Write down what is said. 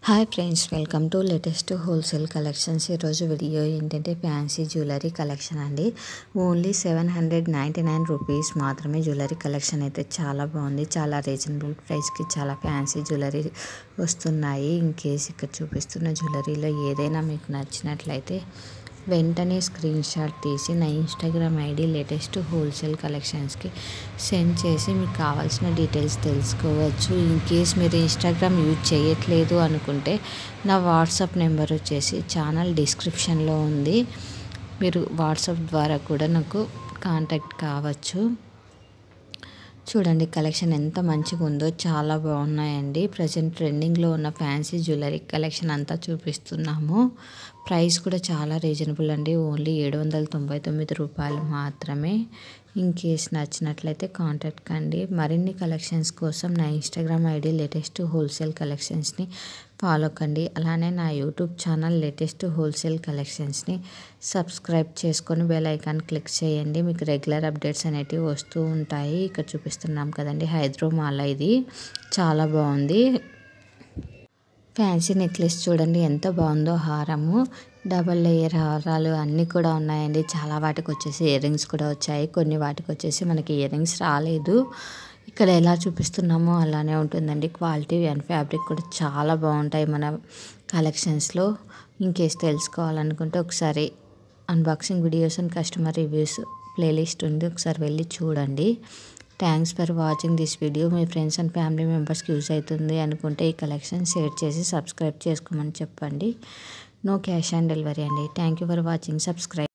Hi friends, welcome to latest wholesale collections. ఈరోజు video ఏంటంటే fancy jewellery collection అండి. Only 799 rupees మాత్రమే. Jewellery collection అయితే చాలా బాగుంది. చాలా రీజనబుల్ ప్రైస్కి చాలా ఫ్యాన్సీ జ్యువెలరీ వస్తున్నాయి. ఇన్ కేస్ ఇక్కడ చూపిస్తున్న జ్యువెలరీలో ఏదైనా మీకు నచ్చినట్లయితే వెంటనే స్క్రీన్ షాట్ తీసి నా ఇన్స్టాగ్రామ్ ఐడి లేటెస్ట్ హోల్సేల్ కలెక్షన్స్కి సెండ్ చేసి మీకు కావాల్సిన డీటెయిల్స్ తెలుసుకోవచ్చు. ఇన్ కేస్ మీరు ఇన్స్టాగ్రామ్ యూజ్ చేయట్లేదు అనుకుంటే నా వాట్సాప్ నెంబర్ వచ్చేసి ఛానల్ డిస్క్రిప్షన్లో ఉంది. మీరు వాట్సాప్ ద్వారా కూడా నాకు కాంటాక్ట్ కావచ్చు. చూడండి కలెక్షన్ ఎంత మంచిగా ఉందో, చాలా బాగున్నాయండి. ప్రజెంట్ ట్రెండింగ్లో ఉన్న ఫ్యాన్సీ జ్యువెలరీ కలెక్షన్ అంతా చూపిస్తున్నాము. ప్రైస్ కూడా చాలా రీజనబుల్ అండి. ఓన్లీ 799 రూపాయలు మాత్రమే. ఇన్ కేస్ నచ్చినట్లయితే కాంటాక్ట్ కండి. మరిన్ని కలెక్షన్స్ కోసం నా ఇన్స్టాగ్రామ్ ఐడి లేటెస్ట్ హోల్సేల్ కలెక్షన్స్ని ఫాలో కండి. అలానే నా యూట్యూబ్ ఛానల్ లేటెస్ట్ హోల్సేల్ కలెక్షన్స్ని సబ్స్క్రైబ్ చేసుకొని బెల్ ఐకాన్ క్లిక్ చేయండి. మీకు రెగ్యులర్ అప్డేట్స్ అనేటివి వస్తూ ఉంటాయి. ఇక్కడ చూపిస్తున్నాం కదండి, హైదరాబాద్ ఇది చాలా బాగుంది. ఫ్యాన్సీ నెక్లెస్ చూడండి ఎంత బాగుందో. హారము, డబల్ లేయర్ హారాలు అన్నీ కూడా ఉన్నాయండి. చాలా వాటికి వచ్చేసి ఇయర్ రింగ్స్ కూడా వచ్చాయి. కొన్ని వాటికి వచ్చేసి మనకి ఇయర్ రింగ్స్ రాలేదు. ఇక్కడ ఎలా చూపిస్తున్నామో అలానే ఉంటుందండి. క్వాలిటీ అండ్ ఫ్యాబ్రిక్ కూడా చాలా బాగుంటాయి మన కలెక్షన్స్లో. ఇన్కేస్ తెలుసుకోవాలనుకుంటే ఒకసారి unboxing videos and customer reviews playlist ఉంది, ఒకసారి వెళ్ళి చూడండి. Thanks for watching this video. Me friends and family మెంబర్స్కి యూజ్ అవుతుంది అనుకుంటే ఈ కలెక్షన్ షేర్ చేసి సబ్స్క్రైబ్ చేసుకోమని చెప్పండి. నో క్యాష్ ఆన్ డెలివరీ అండి. Thank you for watching. Subscribe.